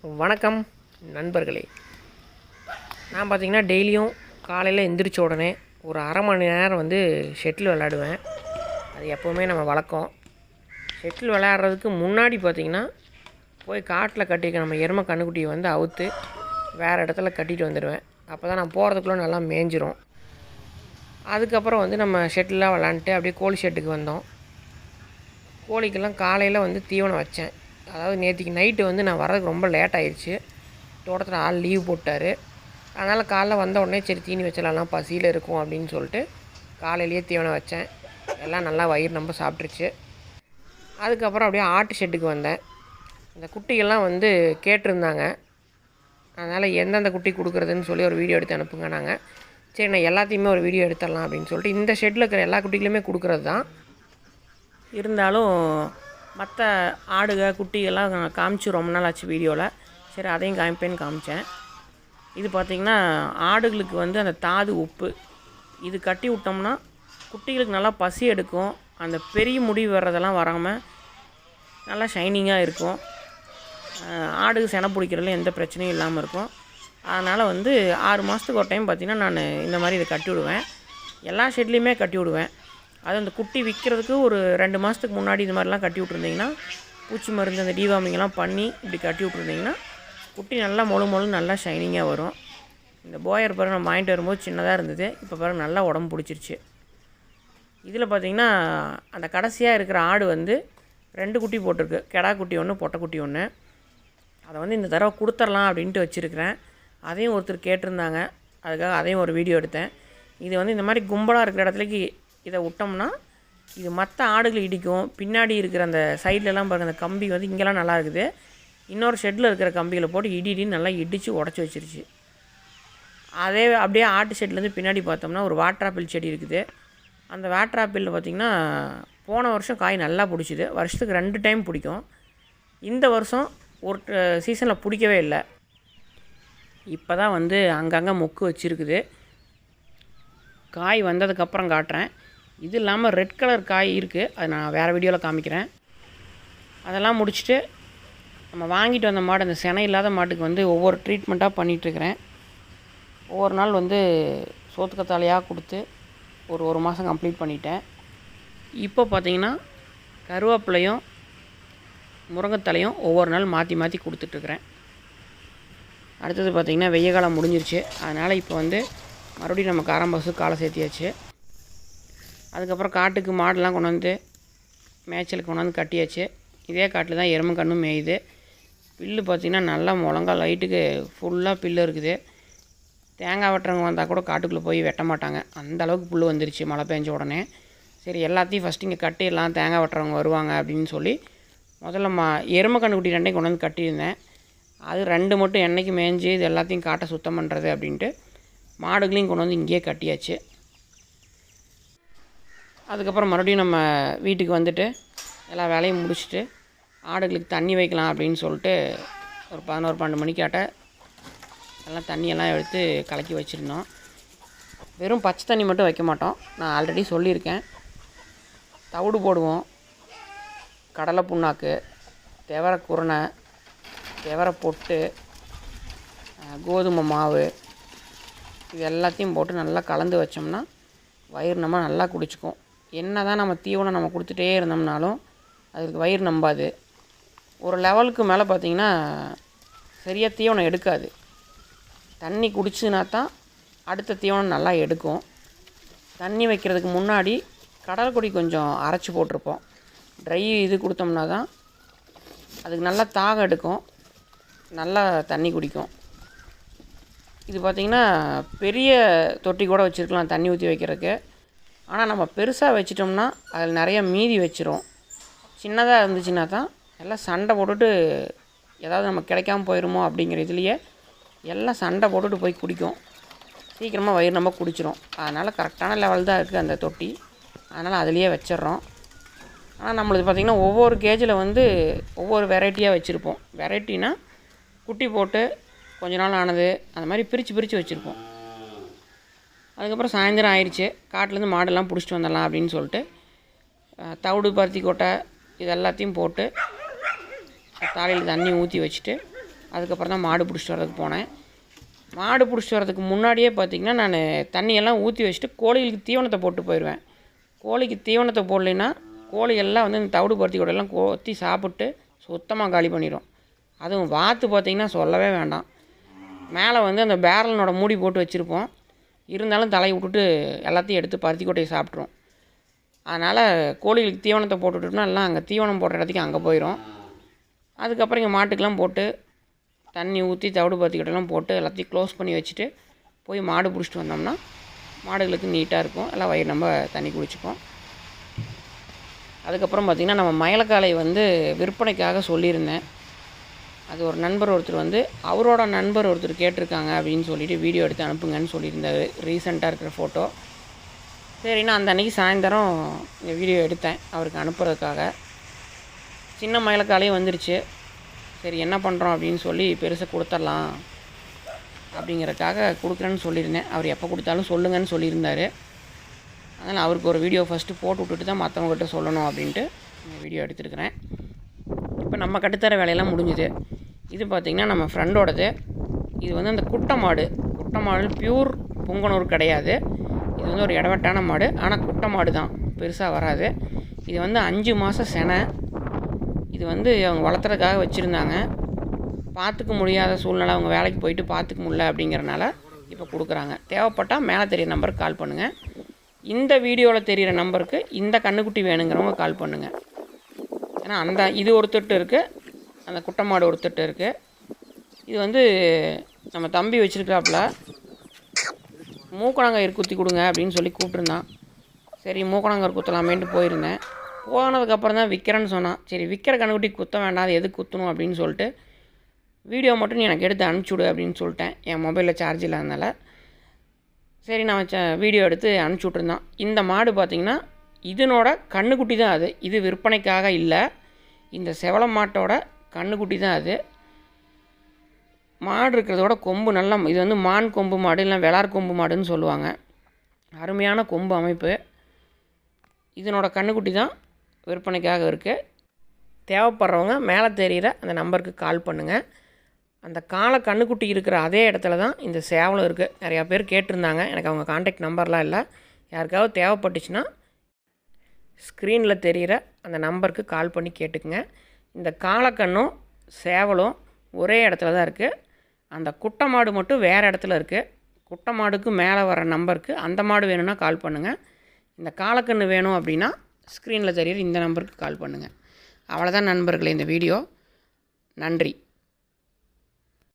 வணக்கம் நண்பர்களே. நான் பார்த்திங்கன்னா டெய்லியும் காலையில் எந்திரிச்ச உடனே ஒரு அரை மணி நேரம் ஷட்டில் விளையாடுவேன். அது எப்போவுமே நம்ம வழக்கம். ஷட்டில் விளையாடுறதுக்கு முன்னாடி பார்த்திங்கன்னா போய் காட்டில் கட்டிக்க நம்ம எருமை கன்றுக்குட்டியை அவுத்து வேறு இடத்துல கட்டிட்டு வந்துடுவேன். அப்போ தான் நான் போகிறதுக்குள்ளே நல்லா மேய்ஞ்சிரும். அதுக்கப்புறம் நம்ம ஷட்டில்லாம் விளாண்டுட்டு அப்படியே கோழி ஷெட்டுக்கு வந்தோம். கோழிக்கெல்லாம் காலையில் தீவனம் வச்சேன். அதாவது நேற்றுக்கு நைட்டு நான் வரதுக்கு ரொம்ப லேட் ஆகிடுச்சு. தோட்டத்தில் ஆள் லீவ் போட்டார். அதனால் காலைல வந்த உடனே சரி தீனி வச்சிடலாம், பசியில் இருக்கும் அப்படின்னு சொல்லிட்டு காலையிலேயே தீவனம் வச்சேன். எல்லாம் நல்லா வயிறு ரொம்ப சாப்பிட்ருச்சு. அதுக்கப்புறம் அப்படியே ஆட்டு ஷெட்டுக்கு வந்தேன். அந்த குட்டிகள்லாம் கேட்டிருந்தாங்க. அதனால் எந்தெந்த குட்டி கொடுக்குறதுன்னு சொல்லி ஒரு வீடியோ எடுத்து அனுப்புங்க. நாங்கள் சரி நான் எல்லாத்தையுமே ஒரு வீடியோ எடுத்துடலாம் அப்படின்னு சொல்லிட்டு இந்த ஷெட்டில் இருக்கிற எல்லா குட்டிகளுமே கொடுக்குறது தான். இருந்தாலும் மற்ற ஆடுக குட்டிகள்லாம் காமிச்சு ரொம்ப நாள் ஆச்சு வீடியோவில். சரி அதையும் காமிப்பேன்னு காமிச்சேன். இது பார்த்திங்கன்னா ஆடுகளுக்கு அந்த தாது உப்பு இது கட்டி விட்டோம்னா குட்டிகளுக்கு நல்லா பசி எடுக்கும். அந்த பெரிய முடி வர்றதெல்லாம் வராமல் நல்லா ஷைனிங்காக இருக்கும். ஆடுக்கு செனை பிடிக்கிறதுல எந்த பிரச்சனையும் இல்லாமல் இருக்கும். அதனால் 6 மாதத்துக்கு ஒரு டைம் பார்த்திங்கன்னா நான் இந்த மாதிரி இதை கட்டி விடுவேன். எல்லா ஷெட்லேயுமே கட்டி விடுவேன். அது அந்த குட்டி விற்கிறதுக்கு ஒரு 2 மாதத்துக்கு முன்னாடி இது மாதிரிலாம் கட்டி விட்ருந்திங்கன்னா, பூச்சி மருந்து அந்த டிவார்மிங்கெல்லாம் பண்ணி இப்படி கட்டி விட்ருந்திங்கன்னா குட்டி நல்லா மொழு நல்லா ஷைனிங்காக வரும். இந்த போயர் பாருங்க நம்ம வாங்கிட்டு வரும்போது சின்னதாக இருந்தது. இப்போ பாருங்கள் நல்லா உடம்பு பிடிச்சிருச்சு. இதில் பார்த்திங்கன்னா அந்த கடைசியாக இருக்கிற ஆடு 2 குட்டி போட்டிருக்கு. கெடா குட்டி ஒன்று, பொட்டை குட்டி ஒன்று. அதை இந்த தடவை கொடுத்துர்லாம் அப்படின்ட்டு வச்சுருக்கிறேன். அதையும் ஒருத்தர் கேட்டிருந்தாங்க. அதுக்காக அதையும் ஒரு வீடியோ எடுத்தேன். இது இந்த மாதிரி கும்பலாக இருக்கிற இடத்துலக்கு இதை விட்டோம்னா இது மற்ற ஆடுகள் இடிக்கும். பின்னாடி இருக்கிற அந்த சைட்லலாம் பாருங்கள், அந்த கம்பி இங்கெல்லாம் நல்லா இருக்குது. இன்னொரு ஷெட்டில் இருக்கிற கம்பிகளை போட்டு இடின்னு நல்லா இடித்து உடச்சி வச்சிருச்சு. அதே அப்படியே ஆட்டு ஷெட்லேருந்து பின்னாடி பார்த்தோம்னா ஒரு வாட்டர் ஆப்பிள் செடி இருக்குது. அந்த வாட்டர் ஆப்பிளில் பார்த்திங்கன்னா போன வருஷம் காய் நல்லா பிடிச்சிது. வருஷத்துக்கு 2 டைம் பிடிக்கும். இந்த வருஷம் ஒரு சீசனில் பிடிக்கவே இல்லை. இப்போ தான் அங்கங்கே மொக்கு வச்சுருக்குது. காய் வந்ததுக்கப்புறம் காட்டுறேன். இது இல்லாமல் ரெட் கலர் காய் இருக்குது. அது நான் வேறு வீடியோவில் காமிக்கிறேன். அதெல்லாம் முடிச்சுட்டு நம்ம வாங்கிட்டு வந்த மாடு, அந்த செனை இல்லாத மாட்டுக்கு ஒவ்வொரு ட்ரீட்மெண்ட்டாக பண்ணிகிட்ருக்கிறேன். ஒவ்வொரு நாள் சோத்துக்கத்தாலையாக கொடுத்து ஒரு மாதம் கம்ப்ளீட் பண்ணிட்டேன். இப்போ பார்த்திங்கன்னா கருவேப்பிலையும் முருங்கைத்தலையும் ஒவ்வொரு நாள் மாற்றி மாற்றி கொடுத்துட்ருக்குறேன். அடுத்தது பார்த்திங்கன்னா வெய்ய காலம் முடிஞ்சிருச்சு. அதனால் இப்போ மறுபடியும் நம்ம காரம்பசு காலை சேர்த்தியாச்சு. அதுக்கப்புறம் காட்டுக்கு மாடெலாம் கொண்டாந்து மேய்ச்சலுக்கு கொண்டாந்து கட்டியாச்சு. இதே காட்டில் தான் எருமை கன்றும் மேயுது. புல்லு பார்த்திங்கன்னா நல்லா முழங்கால் லைட்டுக்கு ஃபுல்லாக புல்லு இருக்குது. தேங்காய் வெட்டுறவங்க வந்தால் கூட காட்டுக்குள்ளே போய் வெட்ட மாட்டாங்க. அந்தளவுக்கு புல் வந்துருச்சு மழை பெஞ்ச உடனே. சரி எல்லாத்தையும் ஃபஸ்ட்டு இங்கே கட்டிடலாம், தேங்காய் வெட்டுறவங்க வருவாங்க அப்படின்னு சொல்லி முதல்ல எருமை கன்றுக்குட்டி 2 கொண்டாந்து கட்டியிருந்தேன். அது 2 மட்டும் என்றைக்கு மேய்ஞ்சி இது எல்லாத்தையும் காட்டை சுத்தம் பண்ணுறது அப்படின்ட்டு மாடுகளையும் கொண்டு இங்கேயே கட்டியாச்சு. அதுக்கப்புறம் மறுபடியும் நம்ம வீட்டுக்கு எல்லா வேலையும் முடிச்சுட்டு ஆடுகளுக்கு தண்ணி வைக்கலாம் அப்படின்னு சொல்லிட்டு ஒரு 11-12 மணிக்காட்ட எல்லாம் தண்ணியெல்லாம் எடுத்து கலக்கி வச்சுருந்தோம். வெறும் பச்சை தண்ணி மட்டும் வைக்க மாட்டோம். நான் ஆல்ரெடி சொல்லியிருக்கேன். தவிடு போடுவோம், கடலை புண்ணாக்கு, தெவரை குருணை, தெவரை பொட்டு, கோதுமை மாவு, இது எல்லாத்தையும் போட்டு நல்லா கலந்து வச்சோம்னா வயிறு நம்ம நல்லா குடிச்சிக்கும். என்ன தான் நம்ம தீவனம் நம்ம கொடுத்துட்டே இருந்தோம்னாலும் அதுக்கு வயிறு நம்பாது. ஒரு லெவலுக்கு மேலே பார்த்திங்கன்னா சரியாக தீவனம் எடுக்காது. தண்ணி குடிச்சுனா தான் அடுத்த தீவனம் நல்லா எடுக்கும். தண்ணி வைக்கிறதுக்கு முன்னாடி கடலை கொடி கொஞ்சம் அரைச்சி போட்டிருப்போம். ட்ரை இது கொடுத்தோம்னா தான் அதுக்கு நல்லா தாகம் எடுக்கும், நல்லா தண்ணி குடிக்கும். இது பார்த்திங்கன்னா பெரிய தொட்டி கூட வச்சுருக்கலாம் தண்ணி ஊற்றி வைக்கிறதுக்கு. ஆனால் நம்ம பெருசாக வச்சிட்டோம்னா அதில் நிறைய மீதி வச்சிரும். சின்னதாக இருந்துச்சுன்னா தான் எல்லாம் சண்டை போட்டுட்டு ஏதாவது நமக்கு கிடைக்காம போயிடுமோ அப்படிங்கிற இதுலேயே எல்லாம் சண்டை போட்டுட்டு போய் குடிக்கும். சீக்கிரமாக வயிறு நம்ம குடிச்சிரும். அதனால் கரெக்டான லெவல் தான் இருக்குது அந்த தொட்டி. அதனால் அதிலையே வச்சிட்றோம். ஆனால் நம்மளுக்கு பார்த்திங்கன்னா ஒவ்வொரு கேஜில் ஒவ்வொரு வெரைட்டியாக வச்சுருப்போம். வெரைட்டினா குட்டி போட்டு கொஞ்ச நாள் ஆனது அந்த மாதிரி பிரித்து வச்சுருப்போம். அதுக்கப்புறம் சாயந்தரம் ஆயிடுச்சு. காட்டிலேருந்து மாடெல்லாம் பிடிச்சிட்டு வந்துடலாம் அப்படின்னு சொல்லிட்டு தவிடு, பருத்தி கொட்டை இது எல்லாத்தையும் போட்டு தாலியில் தண்ணி ஊற்றி வச்சுட்டு அதுக்கப்புறம் தான் மாடு பிடிச்சிட்டு வரதுக்கு போனேன். மாடு பிடிச்சிட்டு வரதுக்கு முன்னாடியே பார்த்திங்கன்னா நான் தண்ணியெல்லாம் ஊற்றி வச்சுட்டு கோழிகளுக்கு தீவனத்தை போட்டு போயிடுவேன். கோழிக்கு தீவனத்தை போடலைன்னா கோழிகள்லாம் வந்து இந்த தவிடு பருத்தி கூடையெல்லாம் கொத்தி சாப்பிட்டு சுத்தமாக காலி பண்ணிடும். அதுவும் வாத்து பார்த்திங்கன்னா சொல்லவே வேண்டாம். மேலே வந்து அந்த பேரலனோட மூடி போட்டு வச்சுருப்போம். இருந்தாலும் தலையை விட்டுட்டு எல்லாத்தையும் எடுத்து பருத்தி கொட்டையை சாப்பிட்ரும். அதனால் கோழிகளுக்கு தீவனத்தை போட்டுவிட்டோம்னா எல்லாம் அங்கே தீவனம் போடுற இடத்துக்கு அங்கே போயிடும். அதுக்கப்புறம் இங்கே மாட்டுக்கெலாம் போட்டு தண்ணி ஊற்றி தவிடு பருத்தி கொட்டையெல்லாம் போட்டு எல்லாத்தையும் க்ளோஸ் பண்ணி வச்சுட்டு போய் மாடு பிடிச்சிட்டு வந்தோம்னா மாடுகளுக்கு நீட்டாக இருக்கும். எல்லாம் வயிறு நம்ம தண்ணி குடிச்சிப்போம். அதுக்கப்புறம் பார்த்திங்கன்னா நம்ம மயிலக்காலை வந்து விற்பனைக்காக சொல்லியிருந்தேன். அது ஒரு நண்பர் ஒருத்தர் வந்து அவரோட நண்பர் ஒருத்தர் கேட்டிருக்காங்க அப்படின்னு சொல்லிவிட்டு வீடியோ எடுத்து அனுப்புங்கன்னு சொல்லியிருந்தார். ரீசெண்டாக இருக்கிற ஃபோட்டோ. சரி, நான் அந்த அன்றைக்கி சாயந்தரம் இந்த வீடியோ எடுத்தேன் அவருக்கு அனுப்புறதுக்காக. சின்ன மயிலக்காலையும் வந்துருச்சு. சரி என்ன பண்ணுறோம் அப்படின்னு சொல்லி பெருசாக கொடுத்துடலாம் அப்படிங்கிறதுக்காக கொடுக்குறேன்னு சொல்லியிருந்தேன். அவர் எப்போ கொடுத்தாலும் சொல்லுங்கன்னு சொல்லியிருந்தார். அதனால் அவருக்கு ஒரு வீடியோ ஃபஸ்ட்டு போட்டு விட்டுட்டு தான் மற்றவங்ககிட்ட சொல்லணும் அப்படின்ட்டு இந்த வீடியோ எடுத்துருக்கிறேன். இப்போ நம்ம கட்டுத்தர வேலையெல்லாம் முடிஞ்சுது. இது பார்த்திங்கன்னா நம்ம ஃப்ரெண்டோடது. இது வந்து அந்த குட்டை மாடு பியூர் புங்கனூர் கிடையாது. இது வந்து ஒரு இடவட்டான மாடு. ஆனால் குட்டை மாடு தான், பெருசாக வராது. இது வந்து 5 மாதம் செனை. இது வந்து அவங்க வளர்த்துறதுக்காக வச்சுருந்தாங்க. பார்த்துக்க முடியாத சூழ்நிலை, அவங்க வேலைக்கு போயிட்டு பார்த்துக்க முடியல அப்படிங்கிறனால இப்போ கொடுக்குறாங்க. தேவைப்பட்டால் மேலே தெரியிற நம்பருக்கு கால் பண்ணுங்கள். இந்த வீடியோவில் தெரிகிற நம்பருக்கு இந்த கன்றுக்குட்டி வேணுங்கிறவங்க கால் பண்ணுங்கள். ஏன்னா இது ஒரு திட்டு இருக்குது, அந்த குட்டை மாடு ஒரு திட்டு இருக்குது. இது வந்து நம்ம தம்பி வச்சுருக்காப்புல மூக்கணாங்கயிறு குத்தி கொடுங்க அப்படின்னு சொல்லி கூப்பிட்ருந்தான். சரி மூக்கணாங்கயிறு குத்தலாமேன்ட்டு போயிருந்தேன். போனதுக்கப்புறம் தான் விற்கிறேன்னு சொன்னான். சரி விற்கிற கன்றுக்குட்டி குத்த வேண்டாம், அது எதுக்கு குத்தணும் அப்படின்னு சொல்லிட்டு வீடியோ மட்டும் நீ எனக்கு எடுத்து அனுப்பிச்சுடு அப்படின்னு சொல்லிட்டேன். என் மொபைலில் சார்ஜ் இல்லாதனால சரி நான் வீடியோ எடுத்து அனுப்பிச்சி விட்ருந்தான். இந்த மாடு பார்த்திங்கன்னா இதனோட கன்றுக்குட்டி தான் அது. இது விற்பனைக்காக இல்லை, இந்த செவல மாட்டோட கன்றுக்குட்டி தான் அது. மாடு இருக்கிறதோட கொம்பு நல்லா, இது வந்து மான் கொம்பு மாடு இல்லை வெளார் கொம்பு மாடுன்னு சொல்லுவாங்க. அருமையான கொம்பு அமைப்பு. இதனோட கன்றுக்குட்டி தான் விற்பனைக்காக இருக்குது. தேவைப்படுறவங்க மேலே தெரிகிற அந்த நம்பருக்கு கால் பண்ணுங்கள். அந்த காளை கன்றுக்குட்டி இருக்கிற அதே இடத்துல தான் இந்த சேவலும் இருக்குது. நிறையா பேர் கேட்டிருந்தாங்க. எனக்கு அவங்க கான்டாக்ட் நம்பர்லாம் இல்லை. யாருக்காவது தேவைப்பட்டுச்சுன்னா ஸ்க்ரீனில் தெரிகிற அந்த நம்பருக்கு கால் பண்ணி கேட்டுக்குங்க. இந்த காளைக்கண்ணும் சேவலும் ஒரே இடத்துல தான் இருக்குது. அந்த குட்டை மாடு மட்டும் வேறு இடத்துல இருக்குது. குட்டை மாடுக்கு மேலே வர நம்பருக்கு அந்த மாடு வேணும்னா கால் பண்ணுங்கள். இந்த காளைக்கன்று வேணும் அப்படின்னா ஸ்க்ரீனில் தெரிகிற இந்த நம்பருக்கு கால் பண்ணுங்கள். அவ்வளோதான் நண்பர்களே இந்த வீடியோ. நன்றி.